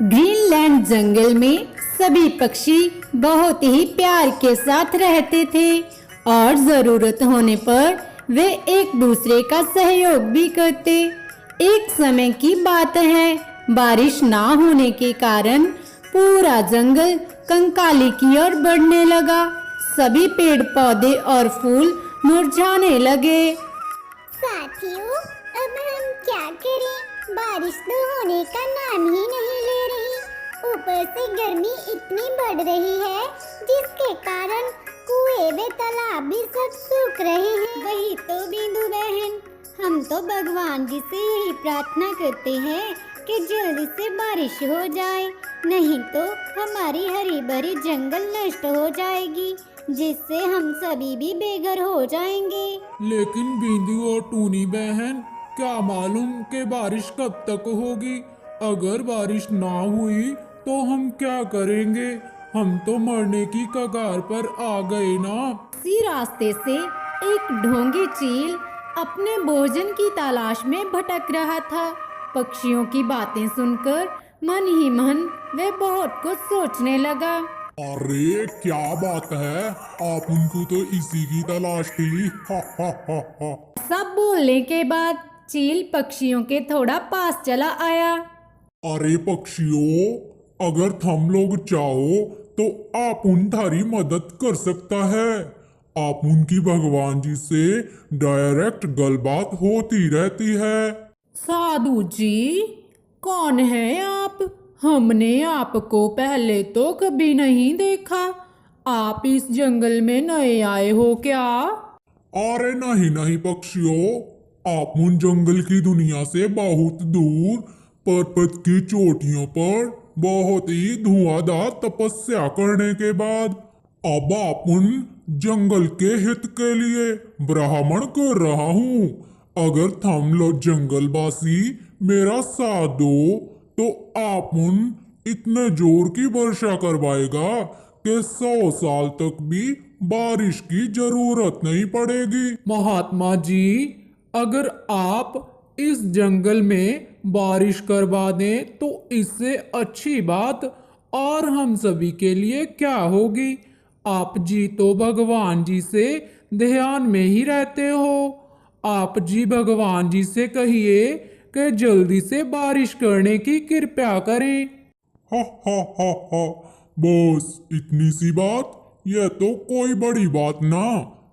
Greenland जंगल में सभी पक्षी बहुत ही प्यार के साथ रहते थे और जरूरत होने पर वे एक दूसरे का सहयोग भी करते। एक समय की बात है, बारिश ना होने के कारण पूरा जंगल कंकाली की ओर बढ़ने लगा। सभी पेड़ पौधे और फूल मुरझाने लगे। साथियों, अब हम क्या करें? बारिश तो होने का नाम ही नहीं ले रही। ऊपर से गर्मी इतनी बढ़ रही है जिसके कारण कुएं व तालाब भी सब सूख रहे हैं। वही तो बिंदु बहन, हम तो भगवान जी से यही प्रार्थना करते हैं कि जल्दी से बारिश हो जाए, नहीं तो हमारी हरी भरी जंगल नष्ट हो जाएगी, जिससे हम सभी भी बेघर हो जाएंगे। लेकिन बिंदु और टूनी बहन, क्या मालूम कि बारिश कब तक होगी? अगर बारिश ना हुई तो हम क्या करेंगे? हम तो मरने की कगार पर आ गए ना। इसी रास्ते से एक ढोंगी चील अपने भोजन की तलाश में भटक रहा था। पक्षियों की बातें सुनकर मन ही मन वे बहुत कुछ सोचने लगा। अरे क्या बात है, आप उनको तो इसी की तलाश थी। हा हा हा हा। सब बोलने के बाद चील पक्षियों के थोड़ा पास चला आया। अरे पक्षियों, अगर तुम लोग चाहो तो आप थारी मदद कर सकता है। आप उनकी भगवान जी से डायरेक्ट गलबात होती रहती है। साधु जी, कौन है आप? हमने आपको पहले तो कभी नहीं देखा। आप इस जंगल में नए आए हो क्या? अरे नहीं नहीं पक्षियों, आप उन जंगल की दुनिया से बहुत दूर पर्वत की चोटियों पर बहुत ही धुआंधार तपस्या करने के बाद अब आप उन जंगल के हित के लिए ब्राह्मण कर रहा हूँ। अगर तुम लोग जंगलवासी मेरा साथ दो तो आप उन इतने जोर की वर्षा करवाएगा कि 100 साल तक भी बारिश की जरूरत नहीं पड़ेगी। महात्मा जी, अगर आप इस जंगल में बारिश करवा दें तो इससे अच्छी बात और हम सभी के लिए क्या होगी? आप जी तो भगवान जी से ध्यान में ही रहते हो। आप जी भगवान जी से कहिए कि जल्दी से बारिश करने की कृपा करें। हा हा हा हा, बस इतनी सी बात? यह तो कोई बड़ी बात ना,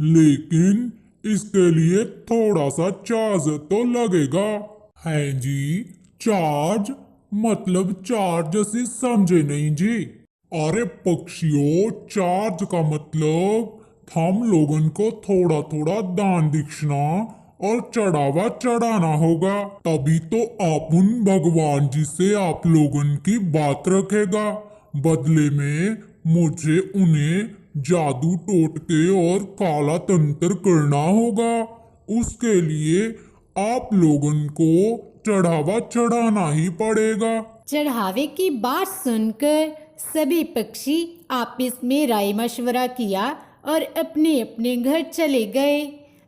लेकिन इसके लिए थोड़ा सा चार्ज तो लगेगा। है जी, चार्ज मतलब चार्ज से समझे नहीं जी? अरे पक्षियों, चार्ज का मतलब हम लोगन को थोड़ा थोड़ा दान दक्षिणा और चढ़ावा चढ़ाना होगा, तभी तो आप उन भगवान जी से आप लोगन की बात रखेगा। बदले में मुझे उन्हें जादू टोटके और काला तंत्र करना होगा। उसके लिए आप लोगन को चढ़ावा चढ़ाना ही पड़ेगा। चढ़ावे की बात सुनकर सभी पक्षी आपस में राय मशवरा किया और अपने अपने घर चले गए।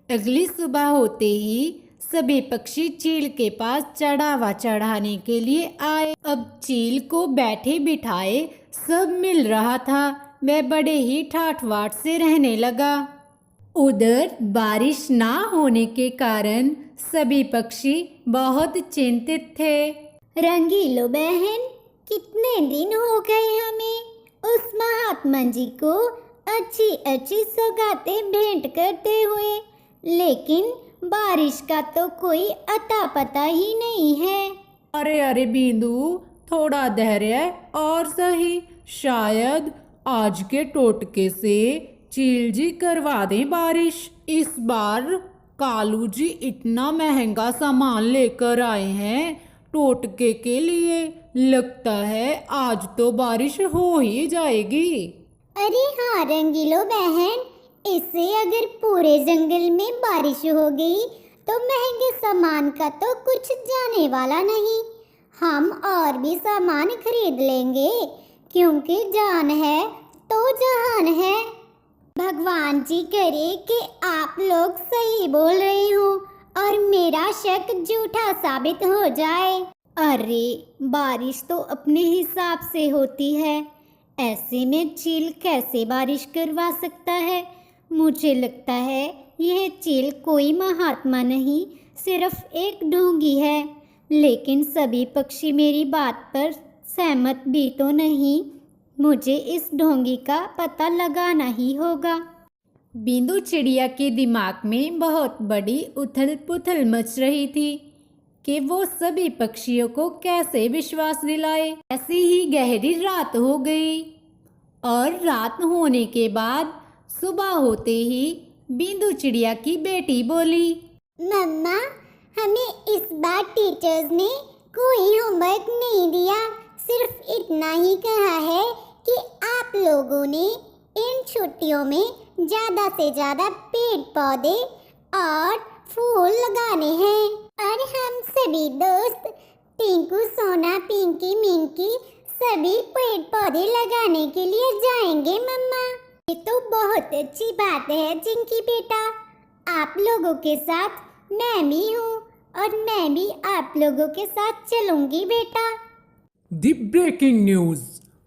अगली सुबह होते ही सभी पक्षी चील के पास चढ़ावा चढ़ाने के लिए आए। अब चील को बैठे बिठाए सब मिल रहा था। वह बड़े ही ठाठ बाट से रहने लगा। उधर बारिश ना होने के कारण सभी पक्षी बहुत चिंतित थे। रंगीलो बहन, कितने दिन हो गए हमें उस महात्मा जी को अच्छी अच्छी सौगातें भेंट करते हुए, लेकिन बारिश का तो कोई अता पता ही नहीं है। अरे अरे बिंदु, थोड़ा धैर्य और सही, शायद आज के टोटके से चील जी करवा दें बारिश। इस बार कालू जी इतना महंगा सामान लेकर आए हैं टोटके के लिए, लगता है आज तो बारिश हो ही जाएगी। अरे हाँ रंगीलो बहन, इससे अगर पूरे जंगल में बारिश हो गई तो महंगे सामान का तो कुछ जाने वाला नहीं। हम और भी सामान खरीद लेंगे, क्योंकि जान है तो जहान है। भगवान जी करे कि आप लोग सही बोल रहे हो और मेरा शक झूठा साबित हो जाए। अरे बारिश तो अपने हिसाब से होती है, ऐसे में चील कैसे बारिश करवा सकता है? मुझे लगता है यह चील कोई महात्मा नहीं, सिर्फ एक ढोंगी है। लेकिन सभी पक्षी मेरी बात पर सहमत भी तो नहीं। मुझे इस ढोंगी का पता लगाना ही होगा। बिंदु चिड़िया के दिमाग में बहुत बड़ी उथल पुथल मच रही थी कि वो सभी पक्षियों को कैसे विश्वास दिलाए। ऐसी ही गहरी रात हो गई और रात होने के बाद सुबह होते ही बिंदु चिड़िया की बेटी बोली, मम्मा, हमें इस बार टीचर्स ने कोई होमवर्क नहीं दिया, सिर्फ इतना ही कहा है कि आप लोगों ने इन छुट्टियों में ज़्यादा से ज़्यादा पेड़ पौधे और फूल लगाने हैं। और हम सभी दोस्त टिंकू, सोना, पिंकी, मिंकी सभी पेड़ पौधे लगाने के लिए जाएंगे मम्मा। ये तो बहुत अच्छी बात है जिंकी बेटा, आप लोगों के साथ मैं भी हूँ और मैं भी आप लोगों के साथ चलूंगी बेटा। दी ब्रेकिंग न्यूज,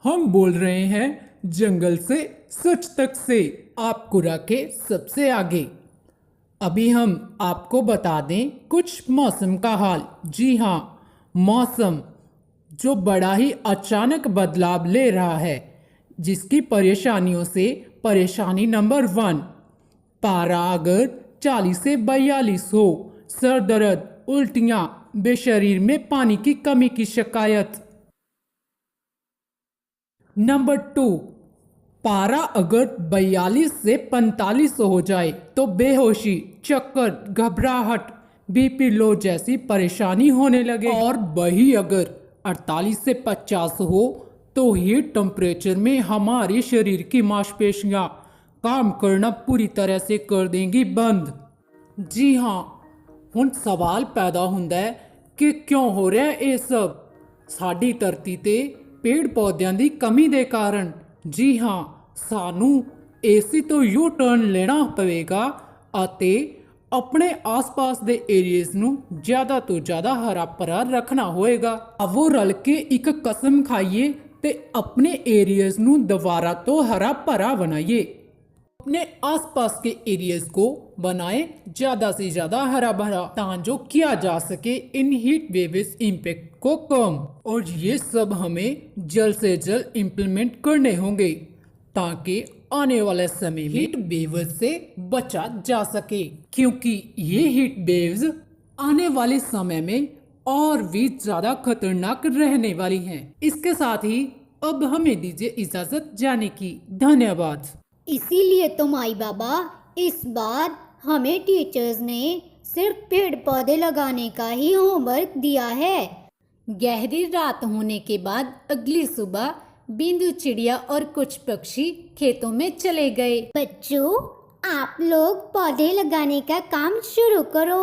हम बोल रहे हैं जंगल से सच तक से, आपको रखे सबसे आगे। अभी हम आपको बता दें कुछ मौसम का हाल। जी हाँ, मौसम जो बड़ा ही अचानक बदलाव ले रहा है, जिसकी परेशानियों से परेशानी नंबर 1, पारा अगर 40 से 42 हो, सर दर्द, उल्टियाँ, बेशरीर में पानी की कमी की शिकायत। नंबर 2, पारा अगर 42 से 45 हो जाए तो बेहोशी, चक्कर, घबराहट, बीपी लो जैसी परेशानी होने लगे। और वही अगर 48 से 50 हो तो हीट टेम्परेचर में हमारे शरीर की मांसपेशियां काम करना पूरी तरह से कर देंगी बंद। जी हाँ, ਹੁਣ सवाल पैदा ਹੁੰਦਾ है कि क्यों हो रहा है ये सब? साडी धरती ते पेड़ पौधों की कमी के कारण। जी हाँ, सानू एसी तो यू टर्न लेना पवेगा ਅਤੇ अपने आस-पास ਦੇ ਏਰੀਆਜ਼ ਨੂੰ ਜ਼ਿਆਦਾ ਤੋਂ ਜ਼ਿਆਦਾ ਹਰਾ ਭਰਾ ਰੱਖਣਾ ਹੋਏਗਾ। ਆਵੋ ਰਲ ਕੇ ਇੱਕ ਕਸਮ ਖਾਈਏ ਤੇ अपने एरियाज ਨੂੰ दोबारा तो हरा भरा बनाइए। अपने आसपास के एरियाज को बनाए ज्यादा से ज्यादा हरा भरा, ताकि किया जा सके इन हीट वेव्स इम्पैक्ट को कम। और ये सब हमें जल्द से जल्द इम्प्लीमेंट करने होंगे ताकि आने वाले समय में हीट वेव्स से बचा जा सके, क्योंकि ये हीट वेव्स आने वाले समय में और भी ज्यादा खतरनाक रहने वाली हैं। इसके साथ ही अब हमें दीजिए इजाजत जाने की। धन्यवाद। इसीलिए तो माई बाबा इस बार हमें टीचर्स ने सिर्फ पेड़ पौधे लगाने का ही होमवर्क दिया है। गहरी रात होने के बाद अगली सुबह बिंदु चिड़िया और कुछ पक्षी खेतों में चले गए। बच्चों, आप लोग पौधे लगाने का काम शुरू करो।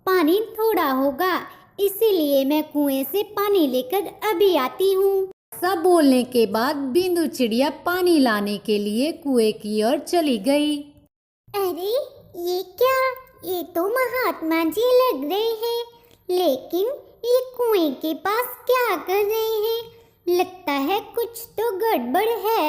पानी थोड़ा होगा, इसीलिए मैं कुएं से पानी लेकर अभी आती हूँ। ऐसा बोलने के बाद बिंदु चिड़िया पानी लाने के लिए कुएं की ओर चली गई। अरे ये क्या, ये तो महात्मा जी लग रहे हैं, लेकिन ये कुएं के पास क्या कर रहे हैं? लगता है कुछ तो गड़बड़ है,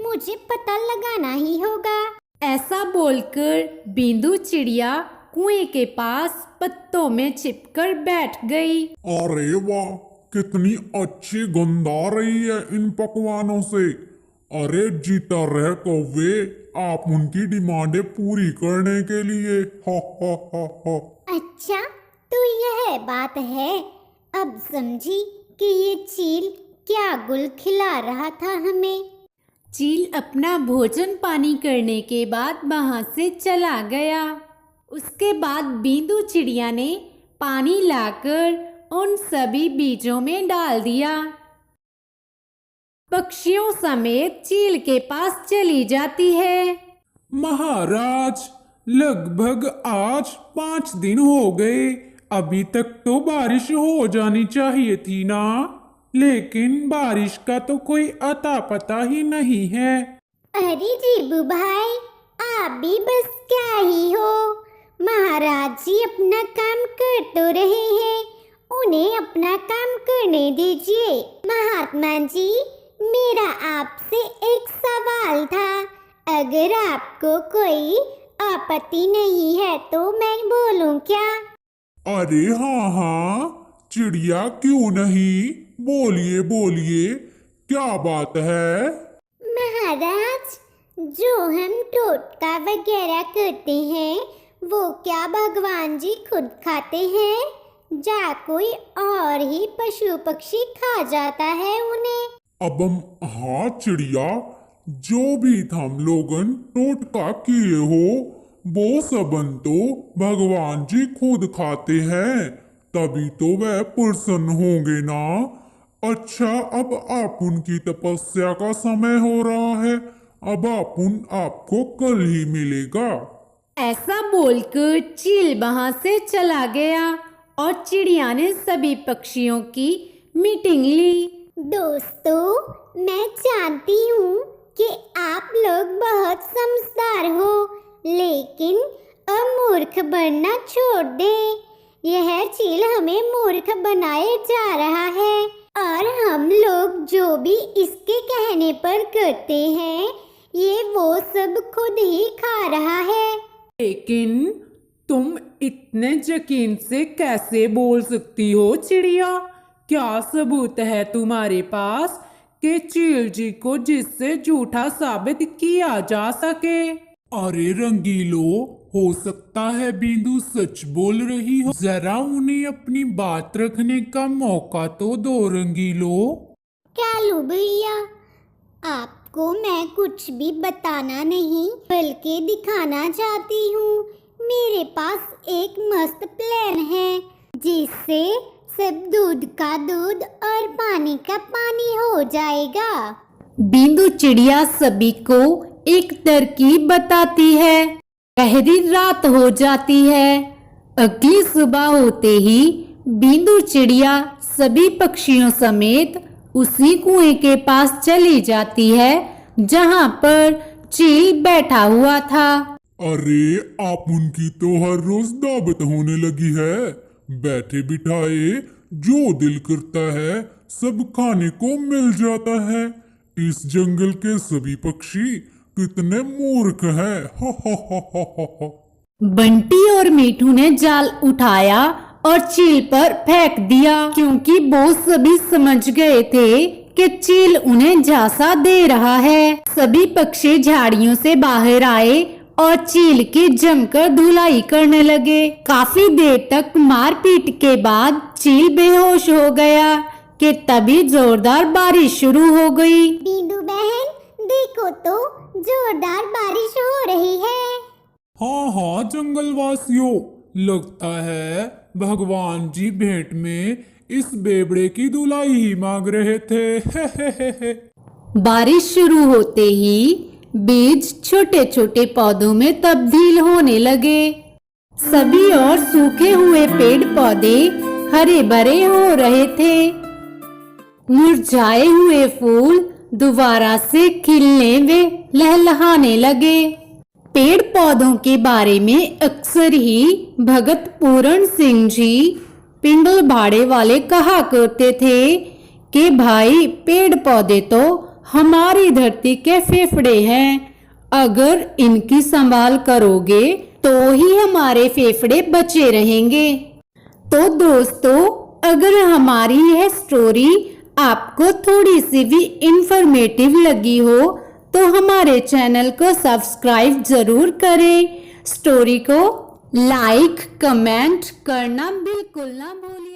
मुझे पता लगाना ही होगा। ऐसा बोलकर बिंदु चिड़िया कुएं के पास पत्तों में छिपकर बैठ गई। अरे वाह, कितनी अच्छी गंध आ रही है इन पकवानों से। अरे जीता रहे कौवे, आप उनकी डिमांडें पूरी करने के लिए। हा हा हा हा। अच्छा, तो यह बात है, अब समझी कि ये चील क्या गुल खिला रहा था हमें। चील अपना भोजन पानी करने के बाद वहां से चला गया। उसके बाद बिंदु चिड़िया ने पानी लाकर उन सभी बीजों में डाल दिया। पक्षियों समेत चील के पास चली जाती है। महाराज, लगभग आज 5 दिन हो गए, अभी तक तो बारिश हो जानी चाहिए थी ना, लेकिन बारिश का तो कोई अता पता ही नहीं है। अरे जीबू भाई, आप भी बस क्या ही हो। महाराज जी अपना काम कर तो रहे हैं, उन्हें अपना काम करने दीजिए। महात्मा जी, मेरा आपसे एक सवाल था। अगर आपको कोई आपत्ति नहीं है तो मैं बोलूं क्या? अरे हाँ हाँ, चिड़िया क्यों नहीं, बोलिए बोलिए, क्या बात है? महाराज, जो हम टोटका वगैरह करते हैं वो क्या भगवान जी खुद खाते हैं, या कोई और ही पशु पक्षी खा जाता है उन्हें? अबम हाँ चिड़िया, जो भी हम लोगन टोटका किए हो वो सबन तो भगवान जी खुद खाते हैं, तभी तो वह प्रसन्न होंगे ना। अच्छा, अब आप उनकी तपस्या का समय हो रहा है, अब आपको कल ही मिलेगा। ऐसा बोलकर चील वहां से चला गया और चिड़िया ने सभी पक्षियों की मीटिंग ली। दोस्तों, मैं जानती हूँ कि आप लोग बहुत समझदार हो, लेकिन अब मूर्ख बनना छोड़ दे। यह चील हमें मूर्ख बनाए जा रहा है और हम लोग जो भी इसके कहने पर करते हैं ये वो सब खुद ही खा रहा है। लेकिन तुम इतने यकीन से कैसे बोल सकती हो चिड़िया? क्या सबूत है तुम्हारे पास कि चील जी को जिससे झूठा साबित किया जा सके? अरे रंगीलो, हो सकता है बिंदु सच बोल रही हो, जरा उन्हें अपनी बात रखने का मौका तो दो रंगीलो। कालू भैया, आपको मैं कुछ भी बताना नहीं बल्कि दिखाना चाहती हूँ। मेरे पास एक मस्त प्लान है जिससे सब दूध का दूध और पानी का पानी हो जाएगा। बिंदु चिड़िया सभी को एक तरकीब बताती है। गहरी रात हो जाती है। अगली सुबह होते ही बिंदु चिड़िया सभी पक्षियों समेत उसी कुएं के पास चली जाती है जहां पर चील बैठा हुआ था। अरे, आप उनकी तो हर रोज दावत होने लगी है। बैठे बिठाए जो दिल करता है सब खाने को मिल जाता है। इस जंगल के सभी पक्षी कितने मूर्ख हैं। हो हो। बंटी और मीठू ने जाल उठाया और चील पर फेंक दिया, क्योंकि वो सभी समझ गए थे कि चील उन्हें झांसा दे रहा है। सभी पक्षी झाड़ियों से बाहर आए और चील की जमकर धुलाई करने लगे। काफी देर तक मारपीट के बाद चील बेहोश हो गया कि तभी जोरदार बारिश शुरू हो गई। बिंदु बहन, देखो तो जोरदार बारिश हो रही है। हाँ हाँ जंगलवासियों, लगता है भगवान जी भेंट में इस बेबड़े की धुलाई ही मांग रहे थे। बारिश शुरू होते ही बीज छोटे छोटे पौधों में तब्दील होने लगे। सभी और सूखे हुए पेड़ पौधे हरे भरे हो रहे थे। मुरझाए हुए फूल दोबारा से खिलने वे लहलहाने लगे। पेड़ पौधों के बारे में अक्सर ही भगत पूरण सिंह जी पिंगल भाड़े वाले कहा करते थे कि भाई पेड़ पौधे तो हमारी धरती के फेफड़े हैं, अगर इनकी संभाल करोगे तो ही हमारे फेफड़े बचे रहेंगे। तो दोस्तों, अगर हमारी यह स्टोरी आपको थोड़ी सी भी इंफॉर्मेटिव लगी हो तो हमारे चैनल को सब्सक्राइब जरूर करें। स्टोरी को लाइक कमेंट करना बिल्कुल ना भूलिए।